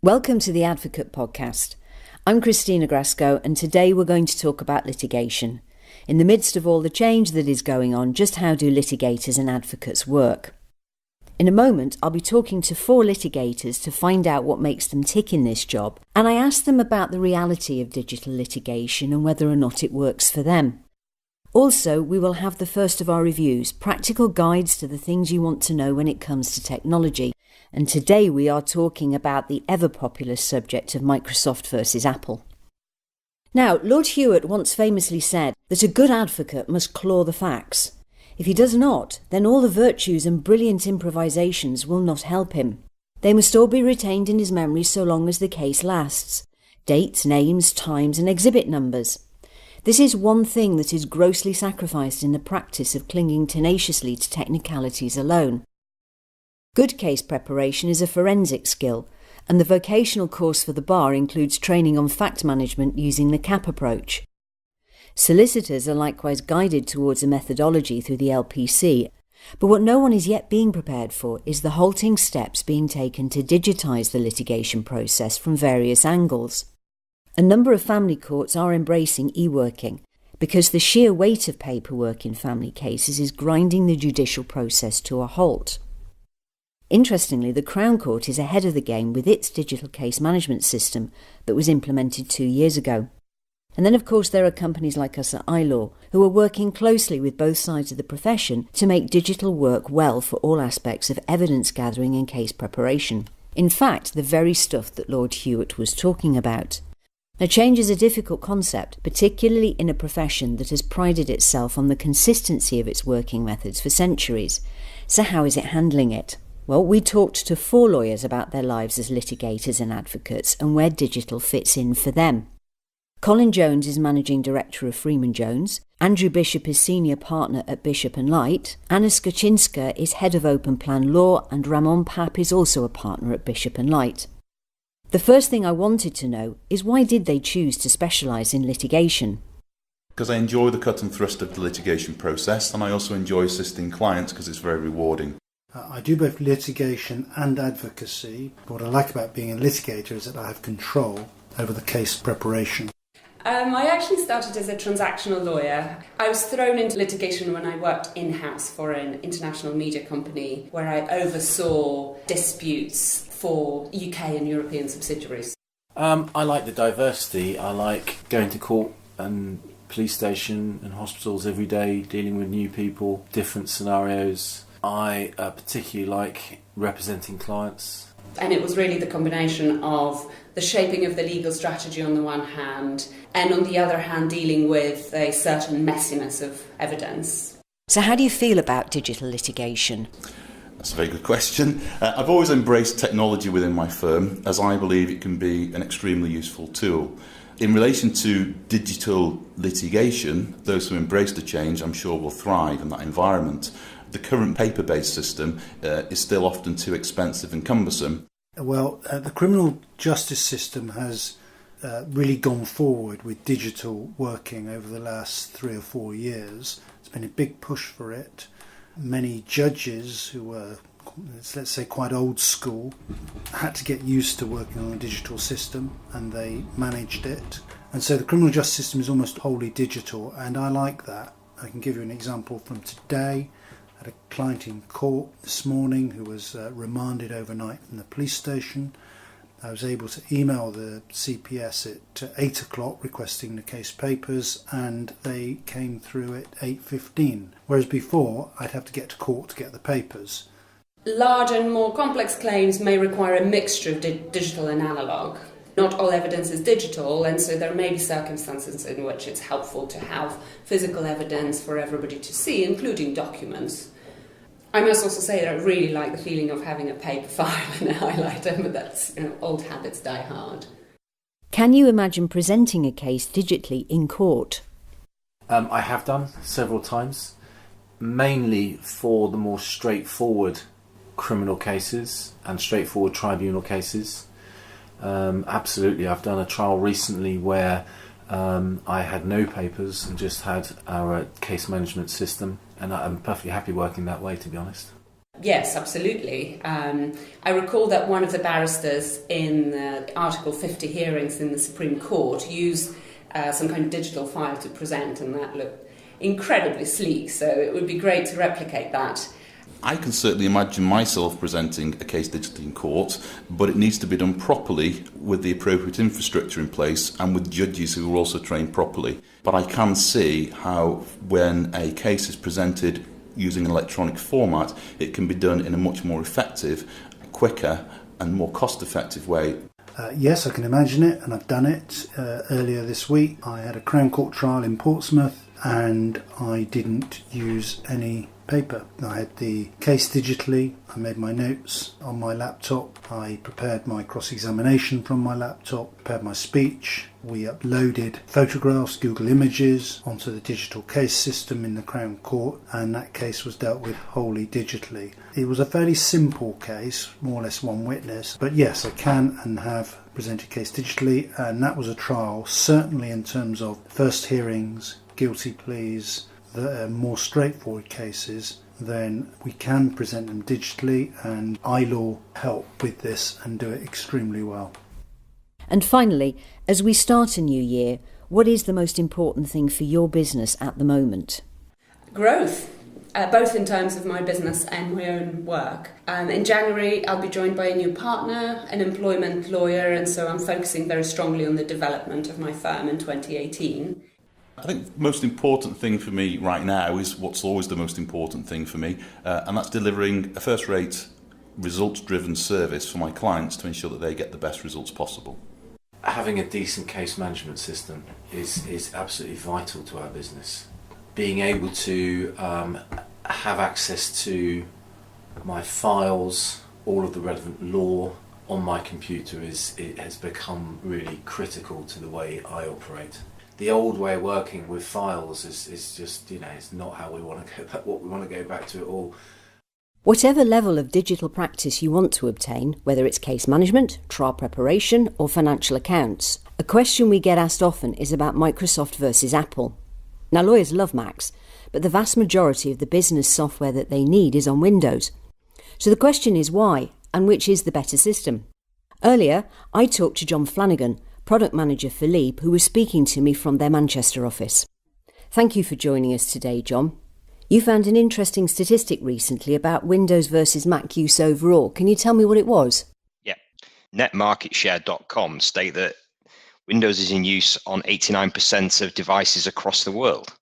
Welcome to the Advocate Podcast. I'm Christina Grasco, and today we're going to talk about litigation. In the midst of all the change that is going on, just how do litigators and advocates work? In a moment, I'll be talking to 4 litigators to find out what makes them tick in this job, and I asked them about the reality of digital litigation and whether or not it works for them. Also, we will have the first of our reviews, practical guides to the things you want to know when it comes to technology. And today we are talking about the ever-popular subject of Microsoft versus Apple. Now, Lord Hewitt once famously said that a good advocate must claw the facts. If he does not, then all the virtues and brilliant improvisations will not help him. They must all be retained in his memory so long as the case lasts. Dates, names, times and exhibit numbers. This is one thing that is grossly sacrificed in the practice of clinging tenaciously to technicalities alone. Good case preparation is a forensic skill, and the vocational course for the bar includes training on fact management using the CAP approach. Solicitors are likewise guided towards a methodology through the LPC, but what no one is yet being prepared for is the halting steps being taken to digitise the litigation process from various angles. A number of family courts are embracing e-working, because the sheer weight of paperwork in family cases is grinding the judicial process to a halt. Interestingly, the Crown Court is ahead of the game with its digital case management system that was implemented 2 years ago. And then, of course, there are companies like us at iLaw who are working closely with both sides of the profession to make digital work well for all aspects of evidence gathering and case preparation. In fact, the very stuff that Lord Hewitt was talking about. Now, change is a difficult concept, particularly in a profession that has prided itself on the consistency of its working methods for centuries. So how is it handling it? Well, we talked to 4 lawyers about their lives as litigators and advocates and where digital fits in for them. Colin Jones is Managing Director of Freeman Jones, Andrew Bishop is Senior Partner at Bishop & Light, Anna Skochinska is Head of Open Plan Law, and Ramon Papp is also a partner at Bishop & Light. The first thing I wanted to know is why did they choose to specialise in litigation? Because I enjoy the cut and thrust of the litigation process, and I also enjoy assisting clients because it's very rewarding. I do both litigation and advocacy. What I like about being a litigator is that I have control over the case preparation. I actually started as a transactional lawyer. I was thrown into litigation when I worked in-house for an international media company where I oversaw disputes for UK and European subsidiaries. I like the diversity. I like going to court and police station and hospitals every day, dealing with new people, different scenarios. I particularly like representing clients. And it was really the combination of the shaping of the legal strategy on the one hand, and on the other hand dealing with a certain messiness of evidence. So how do you feel about digital litigation? That's a very good question. I've always embraced technology within my firm, as I believe it can be an extremely useful tool. In relation to digital litigation, those who embrace the change, I'm sure, will thrive in that environment. The current paper-based system is still often too expensive and cumbersome. Well, the criminal justice system has really gone forward with digital working over the last 3 or 4 years. There's been a big push for it. Many judges who were, let's say, quite old school had to get used to working on a digital system, and they managed it. And so the criminal justice system is almost wholly digital, and I like that. I can give you an example from today. I had a client in court this morning who was remanded overnight from the police station. I was able to email the CPS at 8 o'clock requesting the case papers, and they came through at 8:15, whereas before I'd have to get to court to get the papers. Large and more complex claims may require a mixture of digital and analogue. Not all evidence is digital, and so there may be circumstances in which it's helpful to have physical evidence for everybody to see, including documents. I must also say that I really like the feeling of having a paper file and a highlighter, but that's, old habits die hard. Can you imagine presenting a case digitally in court? I have done several times, mainly for the more straightforward criminal cases and straightforward tribunal cases. Absolutely, I've done a trial recently where I had no papers and just had our case management system, and I'm perfectly happy working that way, to be honest. Yes, absolutely. I recall that one of the barristers in Article 50 hearings in the Supreme Court used some kind of digital file to present, and that looked incredibly sleek, so it would be great to replicate that. I can certainly imagine myself presenting a case digitally in court, but it needs to be done properly with the appropriate infrastructure in place and with judges who are also trained properly. But I can see how when a case is presented using an electronic format, it can be done in a much more effective, quicker and more cost-effective way. Yes, I can imagine it, and I've done it. Earlier this week I had a Crown Court trial in Portsmouth and I didn't use any paper. I had the case digitally, I made my notes on my laptop, I prepared my cross-examination from my laptop, prepared my speech, we uploaded photographs, Google Images, onto the digital case system in the Crown Court, and that case was dealt with wholly digitally. It was a fairly simple case, more or less one witness, but yes, I can and have presented a case digitally, and that was a trial, certainly in terms of first hearings, guilty pleas, the more straightforward cases, then we can present them digitally, and iLaw help with this and do it extremely well. And finally, as we start a new year, what is the most important thing for your business at the moment? Growth, both in terms of my business and my own work. In January, I'll be joined by a new partner, an employment lawyer, and so I'm focusing very strongly on the development of my firm in 2018. I think the most important thing for me right now is what's always the most important thing for me, and that's delivering a first-rate, results-driven service for my clients to ensure that they get the best results possible. Having a decent case management system is absolutely vital to our business. Being able to have access to my files, all of the relevant law on my computer it has become really critical to the way I operate. The old way of working with files is just, it's not how we want to go back, what we want to go back to at all. Whatever level of digital practice you want to obtain, whether it's case management, trial preparation or financial accounts, a question we get asked often is about Microsoft versus Apple. Now, lawyers love Macs, but the vast majority of the business software that they need is on Windows. So the question is why, and which is the better system? Earlier, I talked to John Flanagan, product manager for Leap, who was speaking to me from their Manchester office. Thank you for joining us today, John. You found an interesting statistic recently about Windows versus Mac use overall. Can you tell me what it was? Yeah. Netmarketshare.com state that Windows is in use on 89% of devices across the world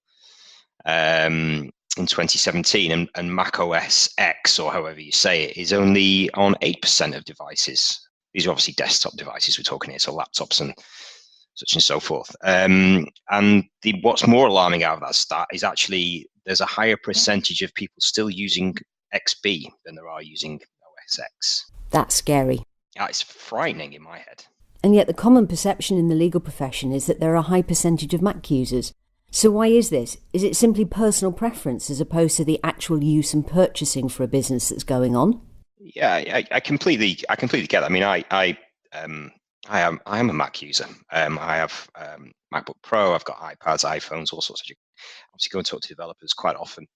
in 2017, and Mac OS X, or however you say it, is only on 8% of devices. These are obviously desktop devices we're talking here, so laptops and such and so forth. And what's more alarming out of that stat is actually there's a higher percentage of people still using XP than there are using OS X. That's scary. Yeah, it's frightening in my head. And yet the common perception in the legal profession is that there are a high percentage of Mac users. So why is this? Is it simply personal preference as opposed to the actual use and purchasing for a business that's going on? Yeah, I completely get that. I mean, I am a Mac user. I have MacBook Pro. I've got iPads, iPhones, all sorts of. Obviously, go and talk to developers quite often,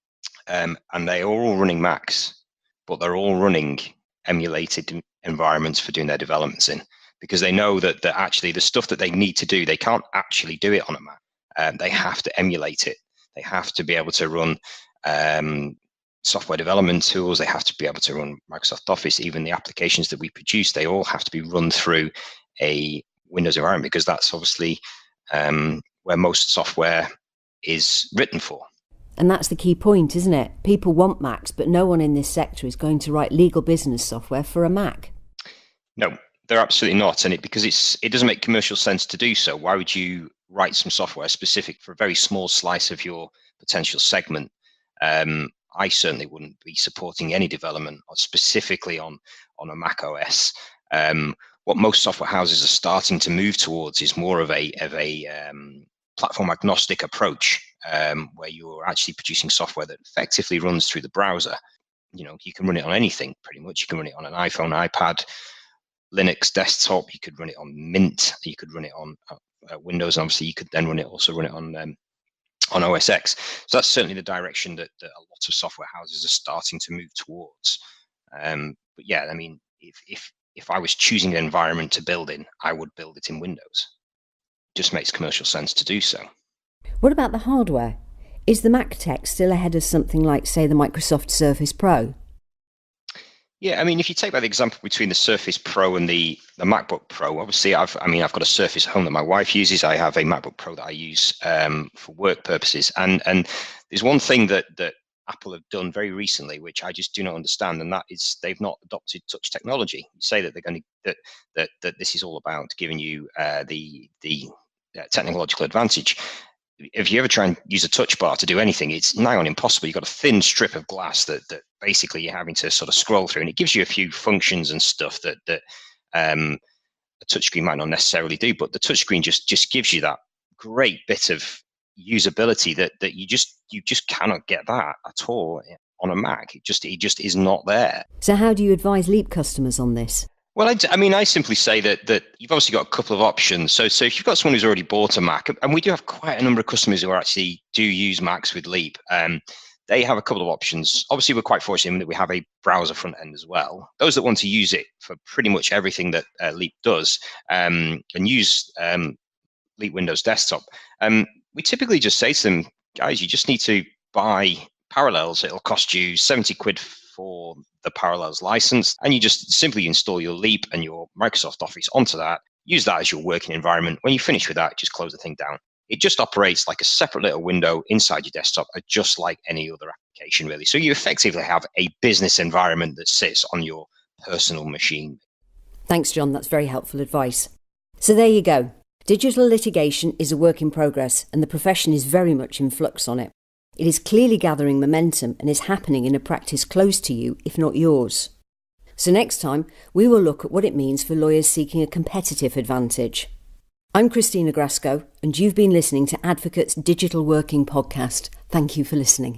and they are all running Macs, but they're all running emulated environments for doing their developments in, because they know that actually the stuff that they need to do, they can't actually do it on a Mac. They have to emulate it. They have to be able to run software development tools. They have to be able to run Microsoft Office. Even the applications that we produce, they all have to be run through a Windows environment, because that's obviously where most software is written for. And that's the key point, isn't it? People want Macs, but no one in this sector is going to write legal business software for a Mac. No, they're absolutely not. And because it doesn't make commercial sense to do so. Why would you write some software specific for a very small slice of your potential segment? I certainly wouldn't be supporting any development specifically on a Mac OS. What most software houses are starting to move towards is more of a platform agnostic approach, where you're actually producing software that effectively runs through the browser. You can run it on anything pretty much. You can run it on an iPhone, iPad, Linux desktop. You could run it on Mint. You could run it on Windows. And obviously, you could then run it on OS X. So that's certainly the direction that a lot of software houses are starting to move towards. But yeah, I mean, if I was choosing an environment to build in, I would build it in Windows. Just makes commercial sense to do so. What about the hardware? Is the Mac tech still ahead of something like, say, the Microsoft Surface Pro? Yeah, I mean, if you take that example between the Surface Pro and the MacBook Pro, obviously, I've got a Surface at home that my wife uses. I have a MacBook Pro that I use for work purposes, and there's one thing that Apple have done very recently, which I just do not understand, and that is they've not adopted touch technology. You say that they're going to that this is all about giving you the technological advantage. If you ever try and use a touch bar to do anything, it's nigh on impossible. You've got a thin strip of glass that basically you're having to sort of scroll through, and it gives you a few functions and stuff that a touchscreen might not necessarily do. But the touchscreen just gives you that great bit of usability that you just cannot get that at all on a Mac. It just is not there. So how do you advise Leap customers on this? Well, I simply say that you've obviously got a couple of options. So if you've got someone who's already bought a Mac, and we do have quite a number of customers who actually do use Macs with Leap, they have a couple of options. Obviously, we're quite fortunate in that we have a browser front end as well. Those that want to use it for pretty much everything that Leap does and use Leap Windows Desktop, we typically just say to them, guys, you just need to buy Parallels. It'll cost you 70 quid for the Parallels license, and you just simply install your Leap and your Microsoft Office onto that. Use that as your working environment. When you finish with that, just close the thing down. It just operates like a separate little window inside your desktop, just like any other application, really. So you effectively have a business environment that sits on your personal machine. Thanks, John. That's very helpful advice. So there you go. Digital litigation is a work in progress, and the profession is very much in flux on it. It is clearly gathering momentum and is happening in a practice close to you, if not yours. So next time, we will look at what it means for lawyers seeking a competitive advantage. I'm Christina Grasco, and you've been listening to Advocate's Digital Working Podcast. Thank you for listening.